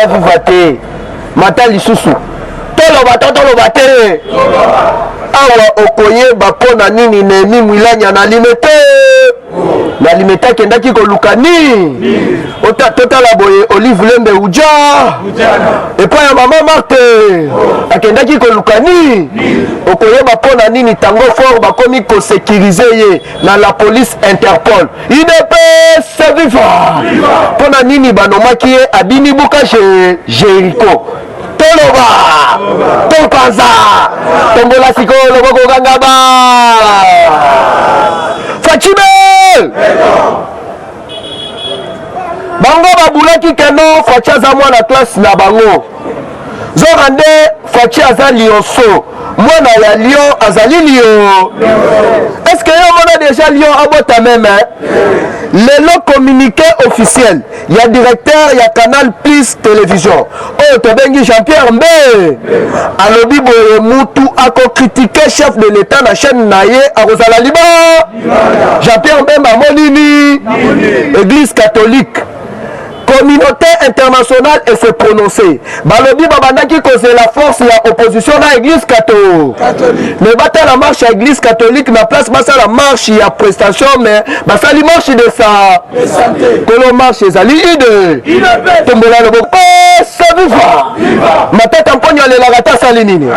viva viva te mata lisusu toloba te awa okoyeba pona nini neni mwilanya na limete na limete akendaki koluka ni totala boye Olive Lembe uja epa ya mama Marte akendaki koluka ni okoyeba pona nini tango fort bakomi kosekirize ye na la police Interpol IDPS viva pona nini banomaki ye abini buka Jericho toloba topanza tombola sikolo boko gangaba Fachibel bango babulaki keno Fachi aza mwana classe na bango zorande Fachi aza lionso mwana ya lion azali lion est-ce que yo mona déjà lion abota même lelo communiqué officiel ya directeur ya Canal Plus télévision oh tobengi Jean-Pierre Mbe alobi boye mutu ako critiquer chef de l'état na chaîne na ye akozala liba Jean-Pierre Mbe mamonini église catholique communauté internationale et se prononcer balobi babandaki cause la force ya opposition na église catholique mais bata la marche à église catholique na place basa la marche ya prestation mais basali marche de sa kolo marche ezali ide tombola le boko saviva matata mponyo alelaka ta sali nini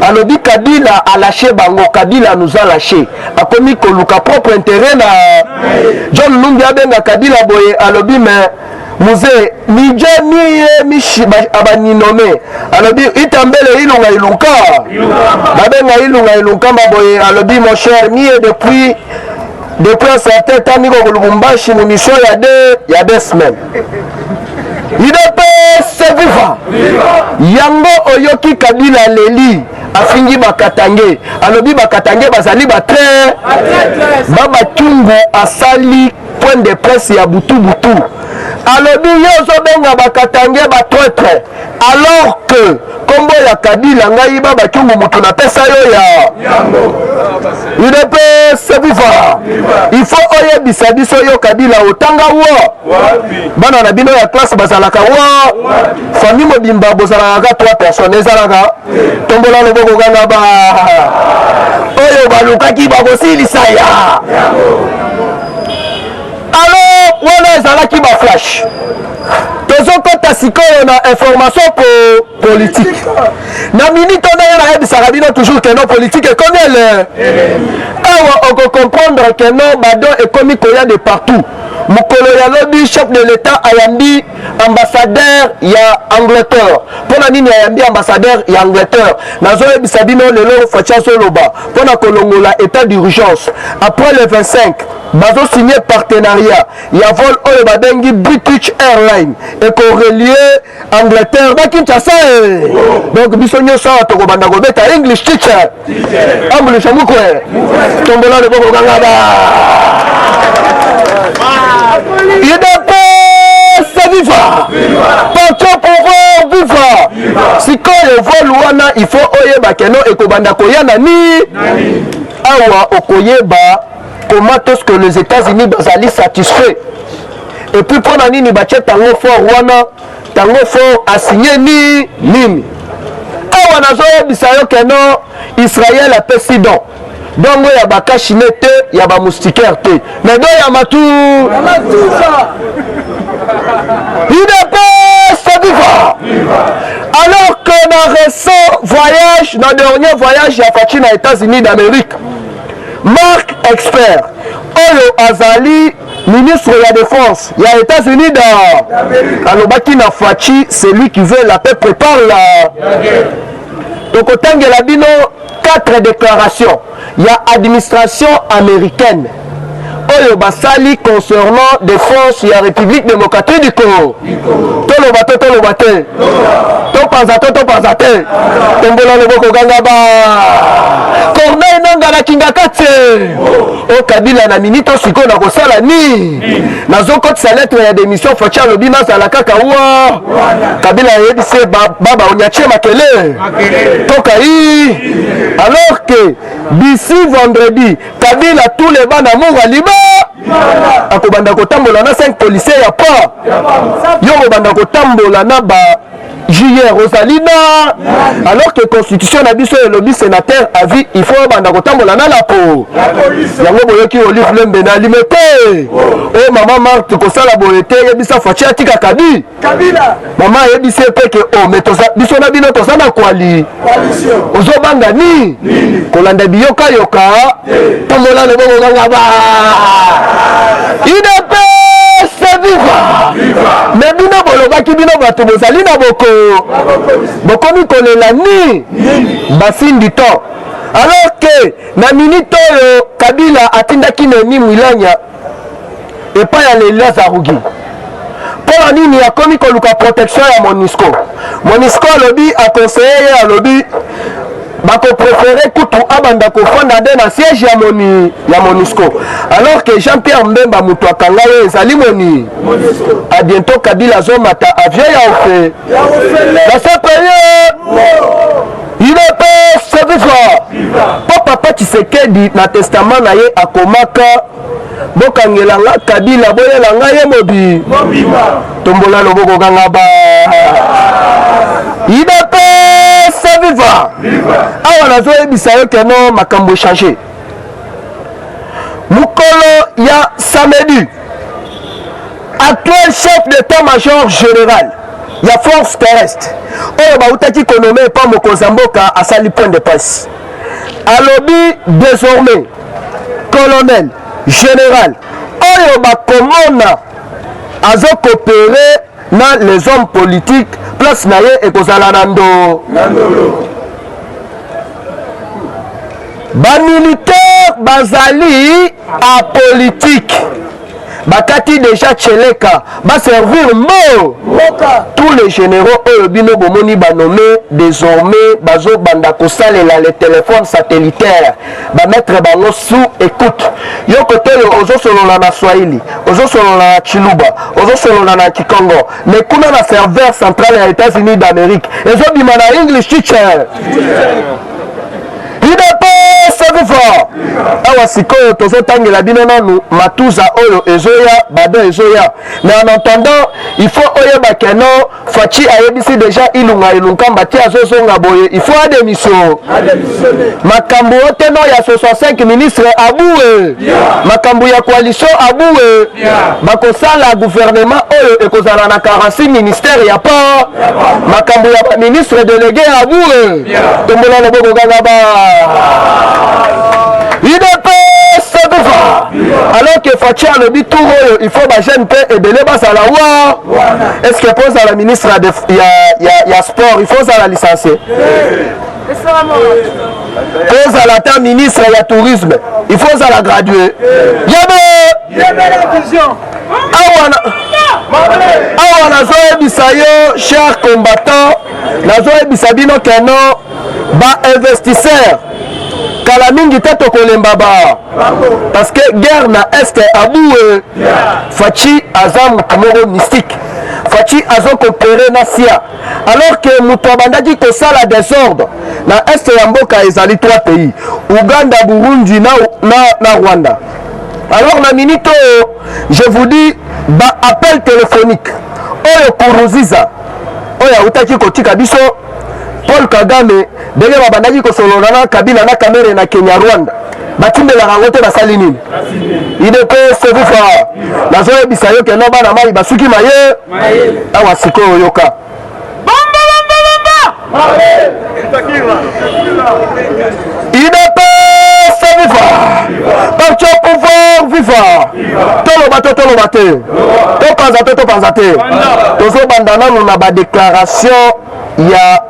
alobi Kabila a lâché bango Kabila nous a lâché akomi koluka propre intérêt na John Lumbi abenga Kabila boye alobi mais Muse nije mishi abaninome alobi itambele ilunga babenga ilunga maboye alobi mon cher mie depuis un certain temps niko kulubumbashi munisho ya deux semaines IDPS viva yango oyoki Kabila leli afingi bakatange alobi bakatange bazali batre baba tungu asali point de presse ya butu alobi yozo benga bakatange batraitre alors que kombo ya Kabila ngai baba tungu mutu na pesa yo ya IDPS viva il faut oyebisa biso yo Kabila otanga wo bana na bino ya classe bazalaka wo famille mobimba bozalaka 3 personnes ezalaka tombola loboko ganga ba oyo balukaki bakosilisa ya alors wana ezalaki ba flash tozokota sikoyo na information politique na minute oyo nayebisaka bino toujours que non politique ekomi ele awa okocomprendre que non bado ekomi koya de partout mukolo ya lobi chef de l'état ayambi ambassadeur ya Angleterre pona nini ayambi ambassadeur ya Angleterre nazoyebisa bino lelo Fachi azoloba pona kolongola état d'urgence après le 25 bazo signé partenariat ya vol oyo babengi British Airlines et ko relier Angleterre na Kinshasa donc biso nyonso tokobanda kobeta English teacher ambulisha mukwe tombola le boko gangaba IDPS viva parti pour viva sikoyo vol wana il faut oyeba keno ekobanda koyana ni awa okoyeba comment est-ce que les États-Unis bazali satisfaits et puis pour nini bache tango fort wana tango fort a signé ni nini awa nazoyebisa yo keno Israël a président donc ya bakashine te ya ba moustiquaire te mais do ya matu IDPS viva alors que dans récent voyage dans dernier voyage ya Fachi na États-Unis d'Amérique Marc Expert oyo azali ministre de la défense ya États-Unis dans alobaki na Fachi celui qui veut la paix prépare la donc autant que la bino 4 déclarations il y a administration américaine oyo basali concernant défense ya République démocratique du Congo toloba te topanza te tombola loboko ganga ba Corneille nanga na kingaka te o Kabila na minute siko na kosala ni nazokotisa lettre ya démission Fachi alobi nazala kaka wa Kabila yebise baba onyachie makele tokai alors que d'ici vendredi Kabila tous les bana munga liba akobanda kotambola na 5 policiers ya pas yo kobanda kotambola na ba JR Rosalina alors que constitution na biso et lobby sénateur a vu il faut banda kotambola na la po yango boyoki Olive Lembe na limité oh maman Marthe kosala boyete yebisa fachi atika kabila maman yebisi peke oh mais toza biso na bino toza na kwali ozo banga ni kolanda biyoka yoka tambola le bongo nganga ba IDP c'est viva mais bino bolobaki bino bato bozali na boko bokomi kolela ni basindi to alors que na minute oyo Kabila atindaki Neni Mwilanya epai ya Leila Zarugi mpona nini akomi koluka protection ya Monisco alobi akonseye ye alobi bakoprefere kutu abanda kofanda nde na siège ya Monisco alors que Jean-Pierre Mbemba mutu akanga ye ezali moni a bientôt Kabila azomata avion ya ofe nasepeye il est pas service po papa Tshisekedi na testament na ye akomaka bokangelanga Kabila boyelanga ye mobi tombola loboko kanga ba il est pas service awa nazoyebisa yo keno makambo echange mokolo ya samedi actuel chef d'état-major général ya force terrestre oyo bautaki konome epa mokonzi ya mboka asali point de presse alobi désormais colonel général oyo bakomona azokopere na les hommes politiques place na ye ekozala na ndolo bamilitaire bazali apolitique bakati déjà Tcheleka baservir mo tous les généraux oyo bino bomoni banomé désormais bazo banda kosalela les téléphones satellitaires bamettre bango sous écoute yo kote oyo ozosolola na Swahili ozosolola na Chiluba ozosolola na Kikongo mais kuna na serveur central ya États-Unis d'Amérique ezobima na English teacher saviva awa sikoyo tozotangela bino nanu matuza oyo ezoya bado ezoya mais en entendant il faut oyeba keno fachi ayebisi déjà ilunga ilunkamba ti azozonga boye il faut adémission makambo oteno ya 65 ministre aboué makambo ya coalition aboué bakosala gouvernement oyo ekozala na 46 ministère ya pas makambo ya ministre délégué aboué tombola loboko kanga ba IDP Sadufa alors que Fachi alobi tout oyo il faut ba jeune pe ebele basala wa est-ce que pose à la ministre ya sport il faut ça la licencier pose à la ta ministre ya tourisme il faut ça la graduer yabe la vision awa nazoyebisa yo cher combattant nazoyebisa bino keno ba investisseur kala mingi te tokolemba ba parce que guerre na este aboué Fachi aza mutu moko mystique Fachi azokopere na sia alors que mutu abandaki kosala désordre na este ya mboka ezali 3 pays Uganda, Burundi na Rwanda. Alors na minute je vous dis ba appel téléphonique oyo kuruziza oyo utaki kotika biso Paul Kagame ndenge babandaki kosolola na Kabila na kamere na Kenya Rwanda batimbelaka yango te basali nini IDP sevifa nazoyebisa yo keno bana mai basuki maye awa sikoyo oyoka IDP sevifa parti au pouvoir viva toloba te topanza te tozobanda nanu na badéclaration ya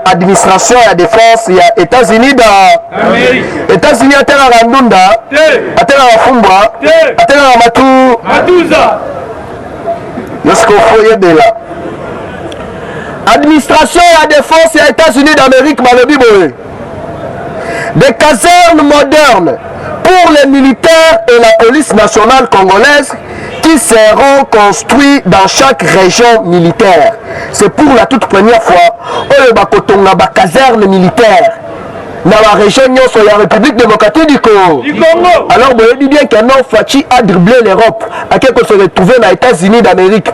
administration ya défense ya États-Unis États-Unis atenaka ndunda atenaka fumbwa atenaka matuza yosko foyebela administration ya défense ya États-Unis d'Amérique balobi boye des casernes modernes pour les militaires et la police nationale congolaise qui seront construits dans chaque région militaire. C'est pour la toute première fois oyo bakotonga ba caserne militaire dans la région de la République démocratique du Congo. Alors, vous dites bien qu'un Fachi a dribblé l'Europe, à quelque se retrouver dans les États-Unis d'Amérique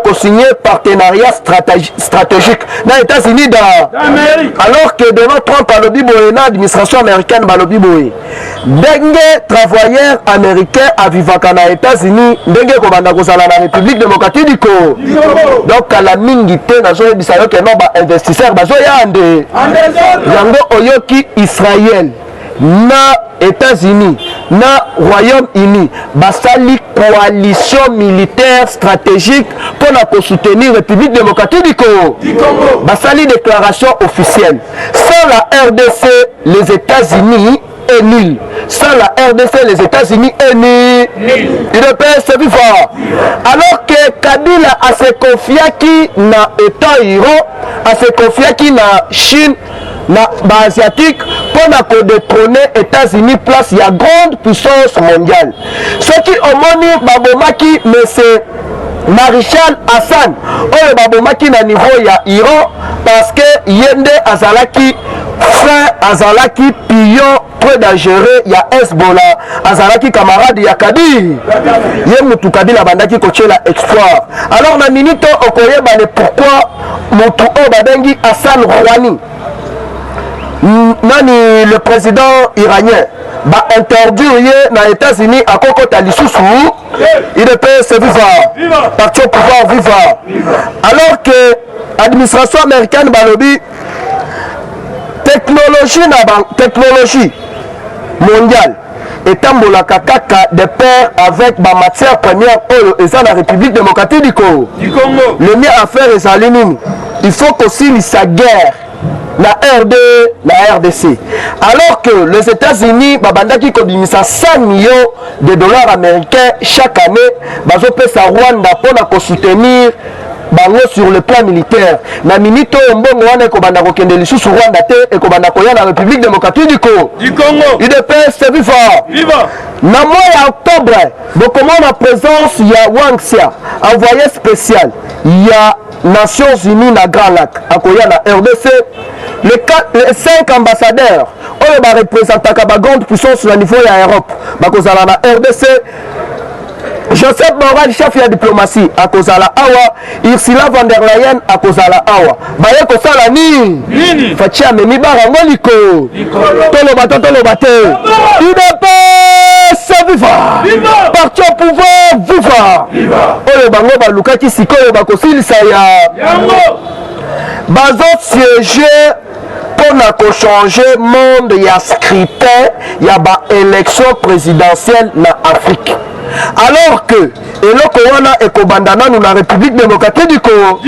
pour signer partenariat stratégique dans les États-Unis d'Amérique. Alors que devant Trump, l'administration américaine, des travailleurs américains à vivre dans les États-Unis, des la République démocratique du Congo. Donc, à la mingité, dans les investisseurs, yango oyoki Israël na États-Unis na Royaume-Uni basali coalition militaire stratégique pour soutenir la République démocratique du Congo. Basali déclaration officielle. Sans la RDC, les États-Unis est nul. Sans la RDC, les États-Unis est nul. Il ne peut se vivre. Alors que Kabila a se confié qui na État Iran, a se confié qui na Chine, na asiatique pour détrôner États-Unis place il y a grande puissance mondiale. Ce qui au moni babomaki mais c'est Maréchal Hassan oyo babomaki na niveau ya Iran parce que yende azalaki frère azalaki pion très dangereux ya Hezbollah azalaki camarade ya Kabila ye mutu Kabila bandaki kochela exploit. Alors na minute okoyeba le pourquoi mutu o badengi Hassan Rouhani nani le président iranien va interdire dans les États-Unis à Kokota Lissousou, il peut se vivre, parti au pouvoir vivre. Alors que l'administration américaine balobi technologie mondiale etambola kaka de pair avec ma matière première et ça la République démocratique du Congo. Le mien affaire est salinine. Il faut qu'aussi sa guerre la RDC. Alors que les États-Unis, babandaki kobimisa 100 millions de dollars américains chaque année, bazopesa Rwanda pour soutenir bango sur le plan militaire. Na minito mbongo wana kobanda kokende lisusu Rwanda te et kobanda koya na République démocratique du Congo. UDPS c'est vivant. Na mois octobre, beaucoup la présence ya Wang Xia, envoyé spécial. Il y a Nations Unies na Grand Lac, à koya na RDC. Les 5 ambassadeurs, on va représenter la grande puissance au niveau de l'Europe. Bakozala na RDC. Joseph Borrell, chef de la diplomatie, à Kozala Awa. Ursula von der Leyen, à Kozala Awa. Baye Kosala ni. Fatia Memi Barangoliko. Tolobate. UDPS viva. Parti au pouvoir viva. Oyo bango baluka ki sikoyo bakosilisa ya. Bazo siéger pour changer le monde, il y a scrutin, il y a élection présidentielle en Afrique. Alors que eloko wana ekobandana nous la République démocratique du Congo.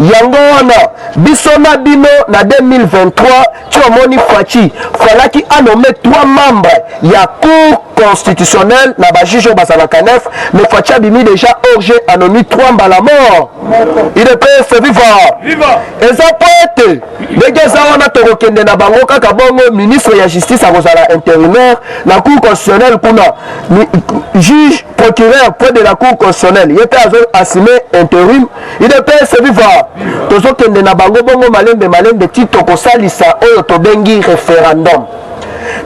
Yango wana bisona bino na 2023 tu omoni Fachi falaki a nommé 3 membres ya cour constitutionnelle na ba juge bazalaka 9 mais Fachi abimi déjà orgé a nommé 3 mbala mort. Il peut se vivre. Et ça peut être les gens wana tokokende na bango kaka bongo ministre ya justice a kozala intérimaire na cour constitutionnelle kuna juge procureur près de la cour constitutionnelle il était assumé intérim il peut se vivre tozo kende na bango bongo malembe tito kosalisa oyo tobengi référendum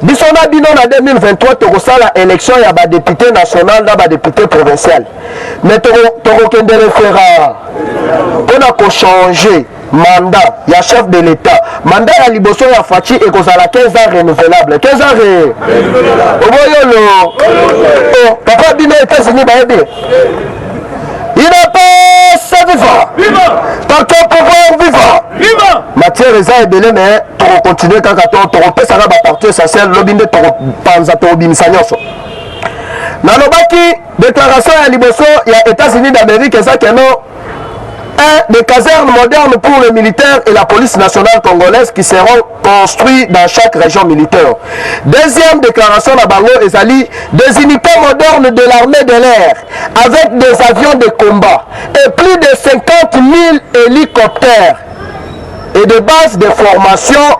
bisona bino na 2023 tokosala élection ya ba député national na ba député provincial mais toko kende référendum on a changer mandat ya chef de l'État mandat ya liboso ya Fachi et kozala 15 ans renouvelable 15 ans oboyolo papa bino États-Unis baebi il n'a pas se vivre parti au pouvoir vivre matière eza ebele mais toko continuer kaka tokopesaka baparti essentiel lobi nde tokopanza tokobimisa nyonso nalobaki déclaration ya liboso ya États-Unis d'Amérique eza keno des casernes modernes pour les militaires et la police nationale congolaise qui seront construits dans chaque région militaire. Deuxième déclaration à Bango Ezali, des unités modernes de l'armée de l'air avec des avions de combat et plus de 50 000 hélicoptères et des bases de formation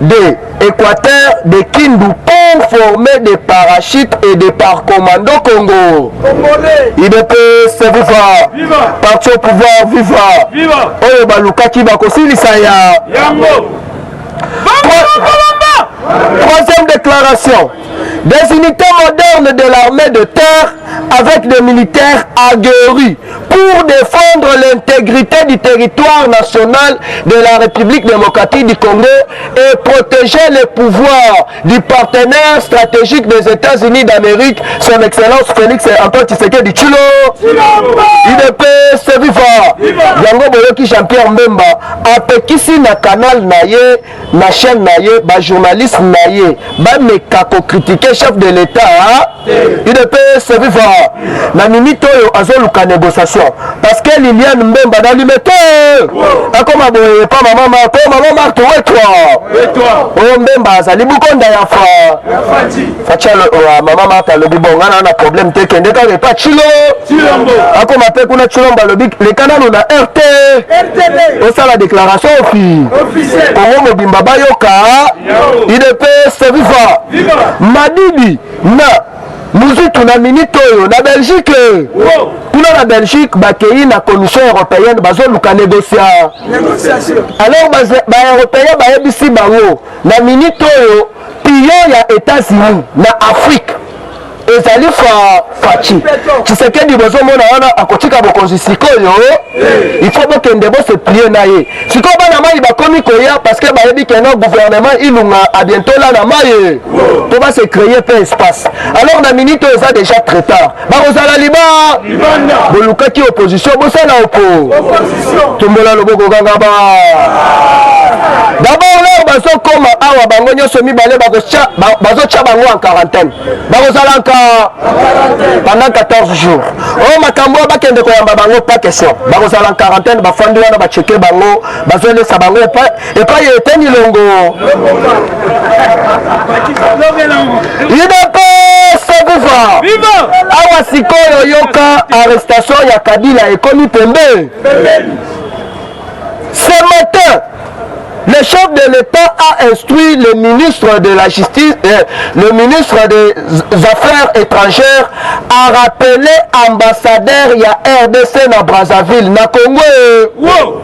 de Équateur, de Kindu pour former des parachutes et des par-commandos Congo. Il peut se vivre. Parti au pouvoir vivre. Oyo baluka ki bakosili saya. Troisième déclaration. Des unités modernes de l'armée de terre avec des militaires aguerris pour défendre l'intégrité du territoire national de la République démocratique du Congo et protéger les pouvoirs du partenaire stratégique des États-Unis d'Amérique, son Excellence Félix Antoine Tshisekedi Tshilo. UDPS viva. Yango Boyoki Jean-Pierre Mbemba apekisi na canal naye, na chaîne naye, ba journaliste naye, ba mekako critiquer chef de l'État. UDPS viva. Na minute oyo azoluka négociation parce que Liliane Mbemba na limete akoma boye pa maman Marthe toi o Mbemba azali bukonda ya fa maman Marthe alobi bon ngana na problème te kende ka pas Tshilo akoma pe kuna Tshilomba lobi le canal na RTD o sala déclaration officielle Congo mobimba bayoka UDPS viva Madidi na Muzitu na minute oyo na Belgique kuna na Belgique bakei na commission européenne bazoluka négociation alors ba européen bayebisi bango na minute oyo pion ya États-Unis na Afrique ezali fachi Tshisekedi bozomona wana akotika bokonzi sikoyo il faut bokende bo se plier na ye sikoyo bana mai bakomi koya parce que bayebi que no gouvernement ilunga à bientôt là na mai to ba se créer peu espace alors na minute eza déjà très tard bakozala liba bolukaki opposition bosala opposition tombola loboko ganga ba d'abord là bazokoma awa bango nyonso mibale bazotia bango en quarantaine bakozala pendant 14 jours. Oh makambo bakende koyamba bango pas question. Bakozala en quarantaine bafandi wana bacheke bango bazolesa bango et pas yeteni longo. UDPS viva. Awa sikoyo yoka arrestation ya Kabila ekomi pembe. Ce matin le chef de l'État a instruit le ministre de la Justice, le ministre des Affaires étrangères à rappeler ambassadeur ya RDC na Brazzaville na Congo.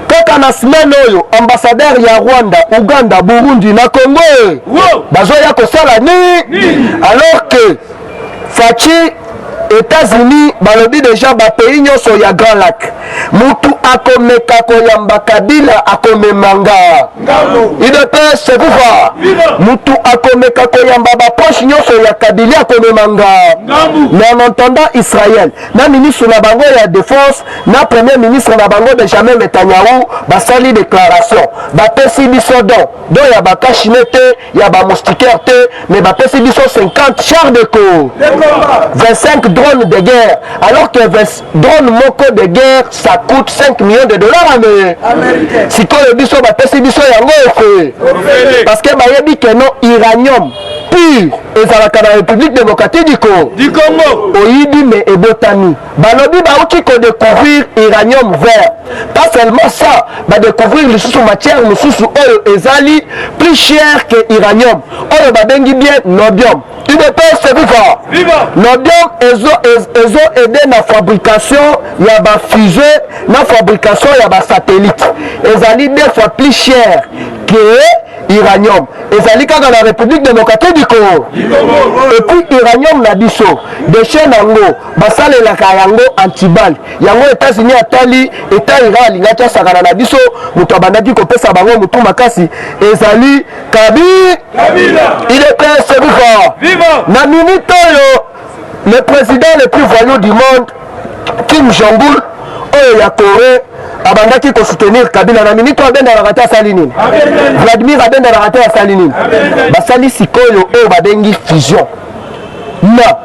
Kaka na semaine oyo ambassadeur ya Rwanda, Uganda, Burundi na Congo. Bazoya kosala ni alors que Fachi États-Unis balobi déjà ba pays nyonso ya Grand Lac mutu akomeka koyamba Kabila akomemanga UDPS viva mutu akomeka koyamba ba proche nyonso ya Kabila akomemanga mais en entendant Israël na ministre na bango ya défense na premier ministre na bango Benjamin Netanyahu basali déclaration bapesi biso don ya bakashinete ya ba moustiquaire te mais bapesi biso 50 chars de cour 25 drones de guerre alors que drone moko de guerre ça coûte 5 millions de dollars américains. Si ko le biso ba pesi biso yango efe parce que bayebi que non uranium pur ezalaka na République démocratique du Congo oyibi mais ebotani balobi bauti ko découvrir uranium vert pas seulement ça ba découvrir lisusu matière lisusu oyo ezali plus cher que uranium oyo babengi bien niobium. UDPS viva niobium ezo aidé na fabrication ya ba fusée na fabrication ya ba satellite ezali 2 fois plus cher que uranium ezali kaka na République démocratique du Congo et puis uranium na biso déchet nango basalelaka yango antibal yango États-Unis atali État Iran alingaki asakana na biso moto abandaki kopesa bango motu makasi ezali Kabila UDPS viva na minute oyo le président le plus voyou du monde Kim Jong-un oyo ya Corée abandaki ko soutenir Kabila na minute abenda na rata salinine Vladimir abenda na rata salinine basali sikoyo oyo babengi fusion na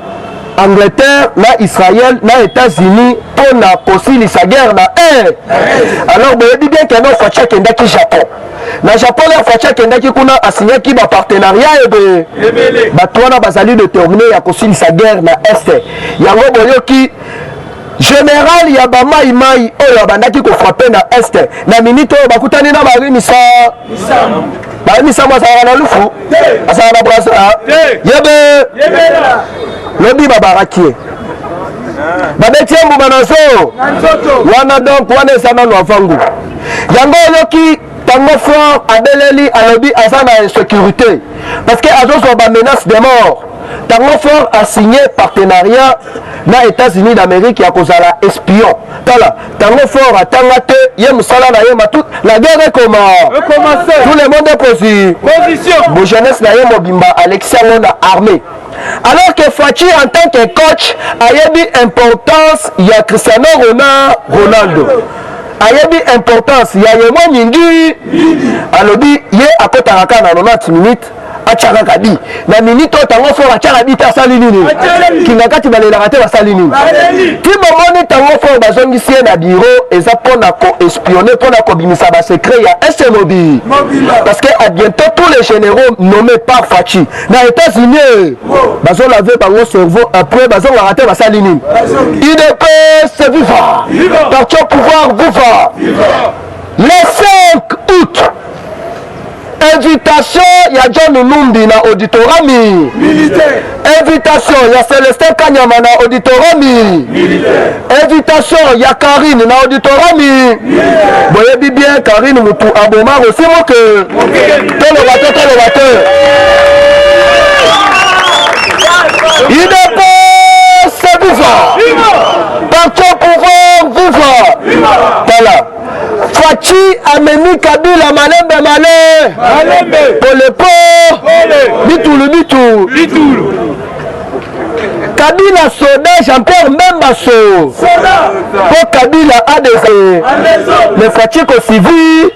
Angleterre na Israël na États-Unis pour na kosilisa guerre na alors boyebi bien que non Fachi kendaki Japon na Japon la Fachi kendaki kuna asinyaki ba partenariat ebe bato wana bazali déterminé ya kosilisa guerre na est yango boyoki général ya ba mai oyo abandaki ko frapper na est na minute oyo bakutani na barimisa mwasa na lufu asana na brasa yebe lobi babarakie babeti mbuma na so wana donc wana esana no afangu yango yoki Tango fort abeleli alobi azana insécurité parce que azozo ba menace de mort. Tango fort a signé partenariat na États-Unis d'Amérique ya kozala espion. Tala Tango fort atanga te ye musala na ye matu la guerre est commencé. Tout le monde est position. Bo jeunesse na ye mobimba Alexis na armée. Alors que Fachi en tant que coach a eu importance il y a Cristiano Ronaldo. Ayebi importance ya yemwa nyingi alobi ye akotaraka na 90 minutes achaka kadi na minute otango fo achaka bita sali nini kingakati balela te basali nini ti momoni tango fo bazongisi na bureau eza pona ko espionner pona ko bimisa ba secret ya SMOB parce que à bientôt tous les généraux nommés par Fachi na États-Unis bazo laver bango cerveau après bazo rater basali nini IDP c'est vivant parti au pouvoir vivant le 5 août invitation ya John Numbi na auditorami militaire. Invitation ya Célestin Kanyama na auditorami militaire. Invitation ya Karine na auditorami militaire. Boyebi bien Karine mutu aboma aussi moke tolo bato IDP c'est vivant parti au pouvoir vivant voilà. Fachi ameni Kabila malembe Polepo Bitoulou Kabila soda Jean-Pierre Membaso pour Kabila a des mais Fachi ko civil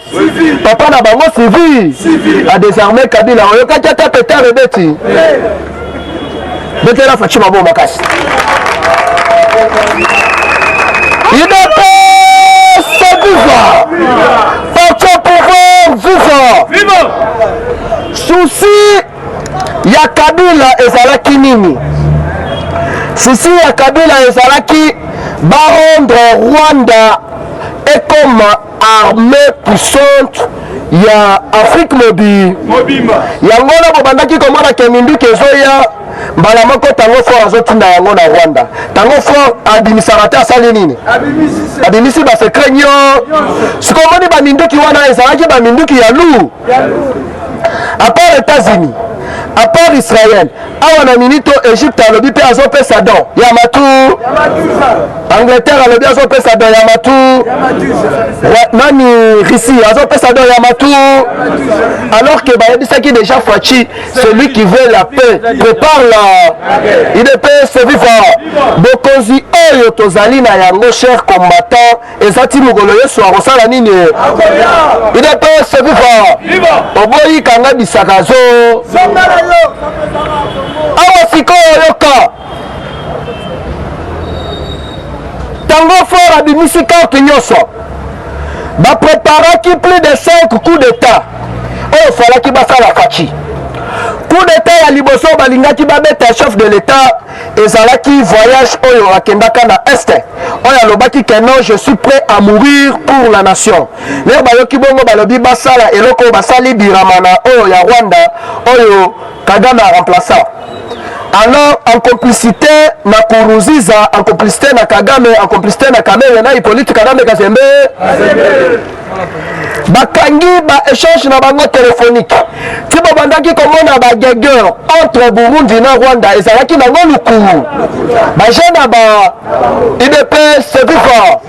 papa na bango civil a désarmé Kabila oyoka tata peta rebeti betela Fachi mabo makasi parti au pouvoir vivant souci ya Kabila ezalaki nini souci ya Kabila ezalaki barondre Rwanda et comme armée puissante ya Afrique mobimba yango na bobandaki komona kemindu kezoya mbala moko tango fort azotinda yango na Rwanda tango fort administrateur asali nini abimisi ba secret nyo sikomoni ba minduki wana ezalaki ba minduki ya lu à part États-Unis à part Israël awa na minito Égypte alobi pe azopesa don ya matu Angleterre alobi azopesa don ya matu nani Russie azopesa don ya matu alors que bayebisaki déjà Fachi celui qui veut la paix prépare la IDP c'est vivant bokonzi oyo tozali na yango cher combattant ezati mugolo yesu akosala nini IDP c'est vivant oboyi kanga bisaka zo awa sikoyo yoka tango fort abimisi carte nyonso bapreparaki plus de 5 coups d'état oyo falaki basala Fachi coup d'état ya liboso balingaki babeta chef de l'état ezalaki voyage oyo akendaka na este oyo alobaki que non je suis prêt à mourir pour la nation lelo bayoki bongo balobi basala eloko basali biramana oyo ya Rwanda oyo Kagame a remplaçant alors en complicité na Kuruziza en complicité na Kagame en complicité na Kamere na Hippolyte Kagame Kazembe bakangi ba échange na bango téléphonique ti babandaki komona ba guerre entre Burundi na Rwanda ezalaki nango luku ba jeune ba IDP c'est vivant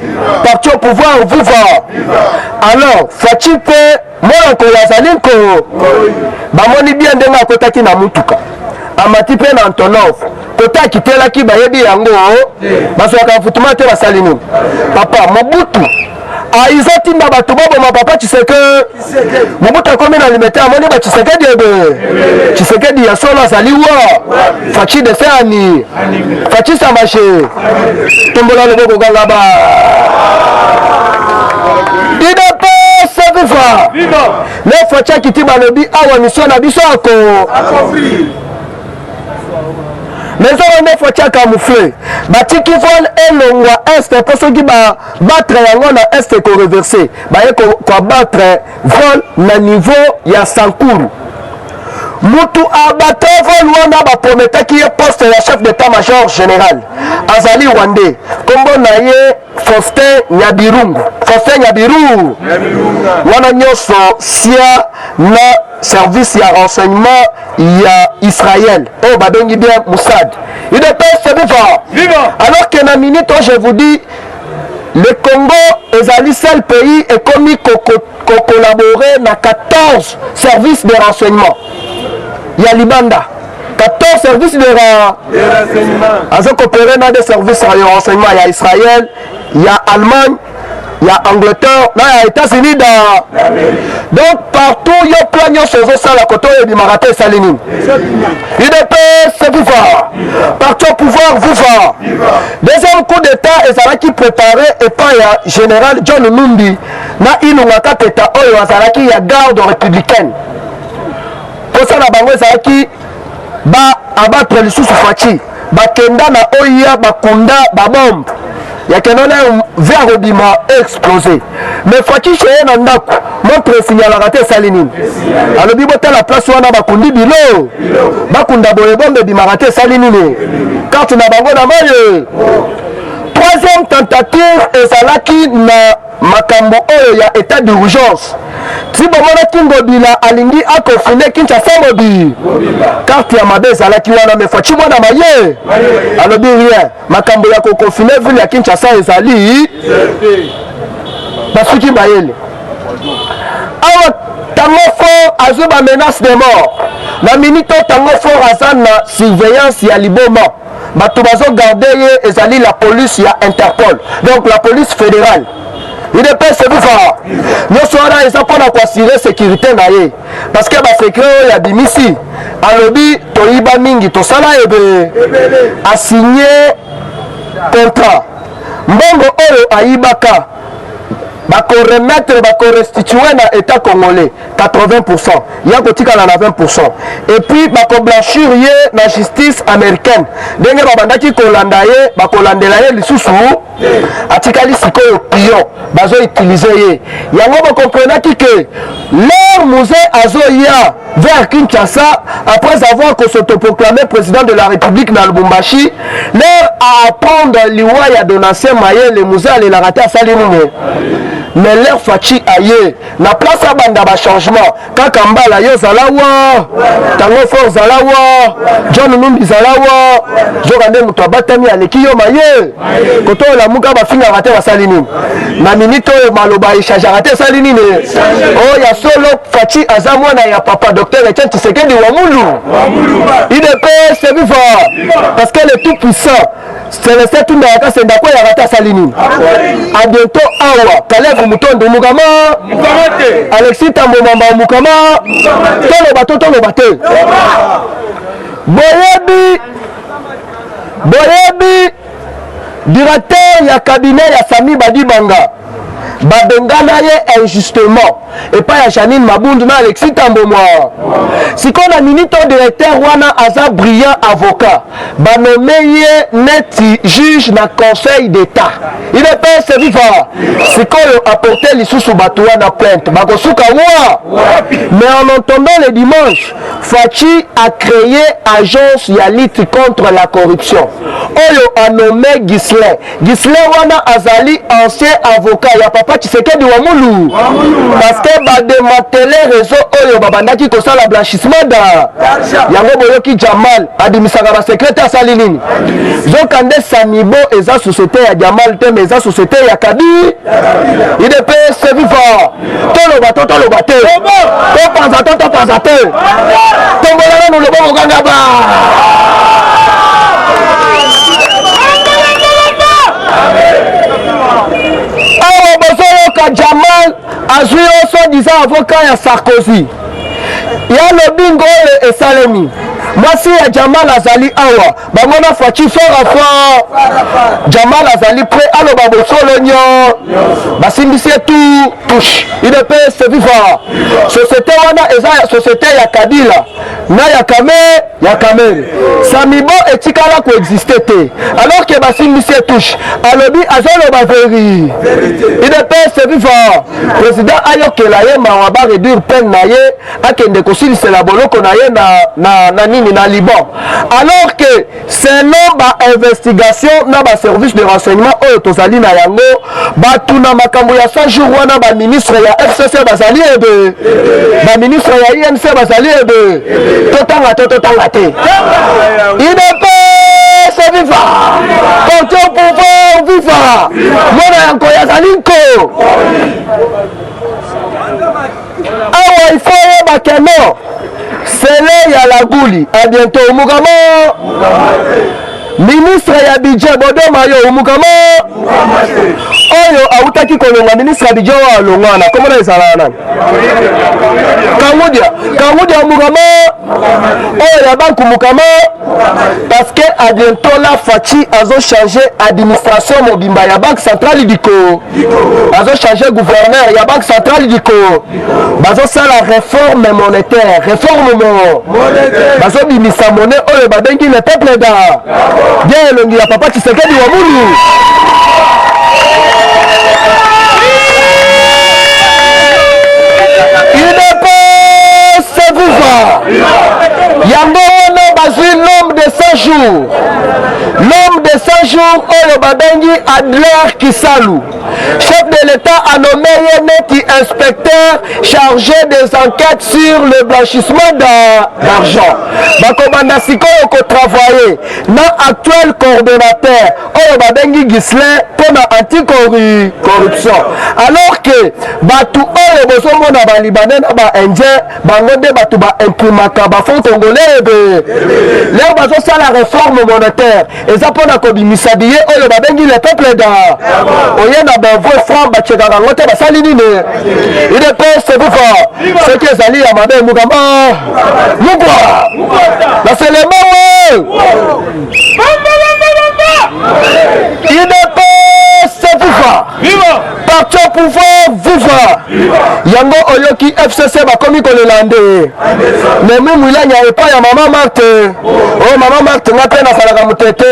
parti au pouvoir vivant alors Fachi pe mona ko yazali ko bamoni bien ndenga akotaki na mutuka amati pe na Antonov kota akitelaki bayebi yango basoka futuma te basali nini papa Mobutu aizoti na bato bobo ma papa Tshisekedi Mobutu akomi na limete amoni ba Tshisekedi ya solo azali wa Fachi de Feani Fachi Samache tombola loboko ganga ba IDP c'est vivant le Fachi kitiba lobi awa mission na biso accompli mais on est faut camoufler batiki vol elongwa est pour ceux qui ba battre yango na est ko reverser ba ko battre vol na niveau ya Sankuru mutu abatevol wana baprometaki ye poste ya chef d'état-major général azali rwandais kombo na ye Faustin Nyabirungu wana nyonso sia na service ya renseignement ya Israël oh babengi bien Mossad UDPS viva alors que na minute je vous dis le Congo est le seul pays et comme collaborer dans 14 services de renseignement. Il y a Libanda. 14 services de renseignement. Ils ont coopéré dans des services de renseignement. Il y a Israël, il y a Allemagne, il y a Angleterre, il y a États-Unis. Donc partout, il y a plein de choses. Ça, la côte du Marathon Salinine. UDPS, c'est pouvoir. Partout au pouvoir, pouvoir. Deuxième coup d'État, et ça qui préparait, et pas le général John Numbi, na inungaka peta oyo azalaki ya garde républicaine. Pour ça, la bango ezalaki ba abattre lisusu faci, ba kenda na oya ba kunda ba bombe. Ya kenona vers obima explosé. Mais faci chez na ndako, montre signal raté salinine. Alobi bota la place wana ba kundi bilo. Ba kunda boye bombe bima raté salinine. Carte na bango na maye. Troisième tentative ezalaki na makambo oyo ya état d'urgence. Si bomona Kingobila alingi akofine Kinshasa mobi. Carte ya mabe ezalaki wana me faci mwana maye. Alobi rien. Makambo ya kokofine ville ya Kinshasa ezali. Basuki mayele. Awa tango fort azuba menace de mort. Na minute tango fort azana surveillance ya liboma. Bato bazo garder ye ezali la police ya Interpol. Donc la police fédérale. Il est pas c'est fort. Nous sommes là ils ont pour assurer sécurité na ye. Parce que ba secret ya bimisi. Alobi toyiba mingi to sala ebe a signé contrat. Mbongo oyo aibaka. Bako remettre, bako restituer na état congolais 80%. Ya kotika na 20%. Et puis bako blanchir ye na justice américaine. Denge babandaki kolanda ye, bako landela ye lisusu. Atikali sikoyo pion. Bazo utiliser ye. Yango ba comprenaki que leur musée azoya vers Kinshasa après avoir s'autoproclamé président de la République na Lubumbashi, leur à apprendre l'iwa ya Donatien Maye le musée à la rater à Salimune. Mais leur faci aye na place à banda ba changement kaka mbala yo zalawa tango fort zalawa John Numbi zalawa jogande muto abatami aleki yo maye koto la muka ba finga rater ba Salimune na minute maloba échange rater Salimune oh ya solo faci azamwana ya papa docteur Etienne Tshisekedi Wamulu IDPS c'est vivant parce que le tout puissant c'est le seul tunda yaka senda ko ya rater Salimune à bientôt awa Caleb Mutondo Mugama Alexis Tambo Mamba Mukama Tolo Bato Boyebi directeur ya cabinet ya Sami Badibanga babengana ye injustement et pas ya Janine Mabundu na Alexis Tambo moi si qu'on a minute directeur wana aza brillant avocat banomé ye net juge na conseil d'état il est pas service si qu'on apporté lisusu bato wana plainte bakosuka wa mais en entendant le dimanche Faci a créé agence ya lutte contre la corruption oyo a nommé Gislin wana azali ancien avocat ya papa Tshisekedi Wamulu parce que ba démanteler réseau oyo babandaki ko sala blanchissement da yango boyoki Jamal adimisaka ba secrétaire Salinine zokande Samibo eza société ya Jamal te mais eza société ya Kabi IDPS vivant tolo bato te to panza te tombola no lobo nganga ba Jamal azui oso disant avocat ya Sarkozy ya le bingo et Salemi mwasi ya Jamal azali awa bangona Faci fort à fort Jamal azali prêt alo babosolo nyo basimbisi tout touche il peut se vivre société wana eza société ya Kabila na ya Kamere Samibo etikala coexister te alors que basimbisi touche alobi azoloba veri idps viva président ayokela ye mawa ba réduire peine na ye akende kosilisela boloko na ye na nini na Liban alors que selon ba investigation na ba service de renseignement oyo tozali na yango batuna makambo ya 100 jours wana ba ministre ya FCC bazali ebe ba ministre ya INC bazali ebe totanga te IDPS viva porte au pouvoir viva mwana yanko ya zalinko awa il faut yeba keno sele ya laguli à bientôt mukamo ministre ya budget bodoma yo mukamo oyo autaki kolonga ministre ya budget wa alongana komona ezala nani kangudia mukamo oyo ya banku mukamo parce que à bientôt la Fachi azo changer administration mobimba ya banque centrale diko azo changer gouverneur ya banque centrale diko bazo sala réforme monétaire bazo bimisa monnaie oyo babengi le peuple da bien elongi ya papa Tshisekedi wa mulu yango wana bazwi l'homme de 100 jours l'homme de 100 jours oyo babengi Adler Kisalu chef de l'état a nommé ye neti inspecteur chargé des enquêtes sur le blanchissement d'argent bakobanda sikoyo kotravailler na actuel coordonnateur oyo babengi Gislin mpona anti-corruption alors que batu oyo bozomona balibanais na baindien bango nde batu baimprimaka bafond congolais ebe leo bazosala réforme monétaire eza mpona kobimisa biye oyo babengi le peuple da oye na bavoi franc bacekaka yango te basali nini idps buka soki ezali ya mabe mukamba mukwa naselema idps buka parti au pouvoir viva yango oyoki FCC bakomi kolela nde memi mwilanya epai ya mama Marthe oyo mama Marthe nga mpe nasalaka mutete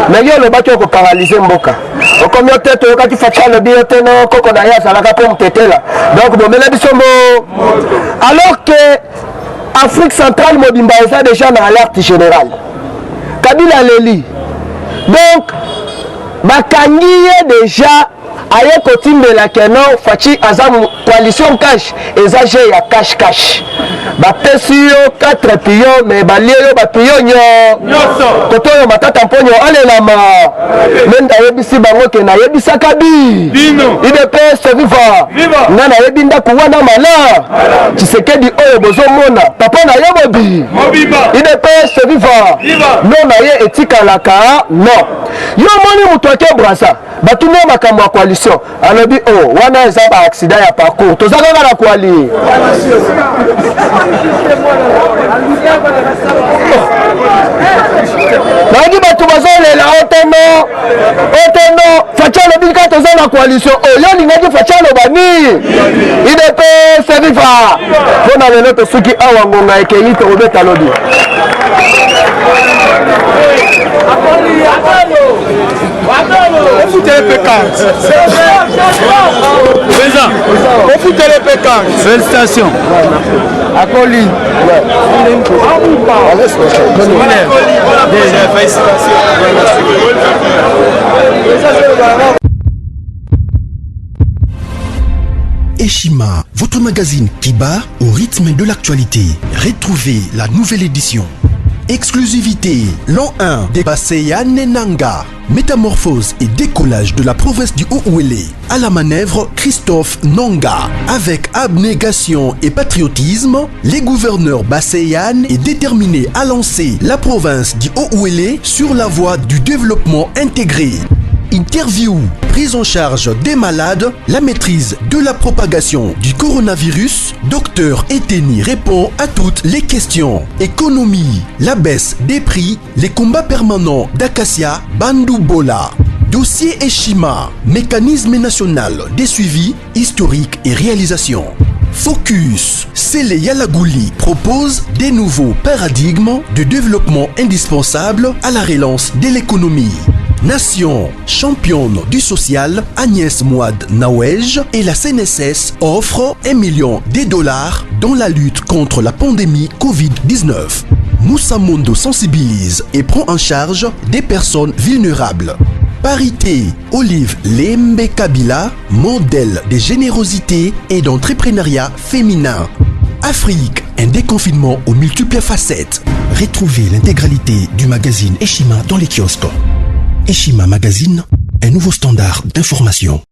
ndenge olobaki okoparalyse mboka okomi yo te toyokaki Fachi alobi yo te no koko na ye azalaka mpo mutetela donc bomela biso mbo alors que Afrique centrale mobimba eza déjà na alerte générale Kabila leli donc bakangi ye déjà aye kotimbela keno Fachi aza coalition cash eza je ya cash bapesi yo 4 pions mais balie yo bapion nyonso koto oyo matata mponyo alelama menda yebisi bango ke nayebisaka bi IDPS viva nga nayebi ndako wana mala Tshisekedi oyo bozomona papa na ye mobi IDPS viva non na ye etikalaka non yo moni mutu ake brasa batune makambo ya coalition alobi o wana eza ba accident ya parcours toza kaka na koali nayoki bato bazolela oteno Fachi alobi kaka toza na coalition oyo olingaki Fachi alobani IDPS viva mpona lelo tosuki awa ngonga ekei tokobeta lobi Foutez les P40. Présent. Foutez les P40. Félicitations. Acoli. Eshima, votre magazine qui bat au rythme de l'actualité. Retrouvez la nouvelle édition. Exclusivité, l'an 1 des Basseyane Nanga. Métamorphose et décollage de la province du Haut-Ouélé. À la manœuvre, Christophe Nanga. Avec abnégation et patriotisme, les gouverneurs Basseyane est déterminé à lancer la province du Haut-Ouélé sur la voie du développement intégré. Interview, prise en charge des malades, la maîtrise de la propagation du coronavirus. Docteur Eteni répond à toutes les questions. Économie, la baisse des prix, les combats permanents d'Acacia, Bandou Bola. Dossier Eshima, mécanisme national des suivis, historiques et réalisations. Focus. Sele Yalagouli propose des nouveaux paradigmes de développement indispensables à la relance de l'économie. Nation, championne du social, Agnès Mouad Nawej et la CNSS offrent $1 million dans la lutte contre la pandémie Covid-19. Moussa Mondo sensibilise et prend en charge des personnes vulnérables. Parité, Olive Lembe Kabila, modèle de générosité et d'entrepreneuriat féminin. Afrique, un déconfinement aux multiples facettes. Retrouvez l'intégralité du magazine Eshima dans les kiosques. Eshima Magazine, un nouveau standard d'information.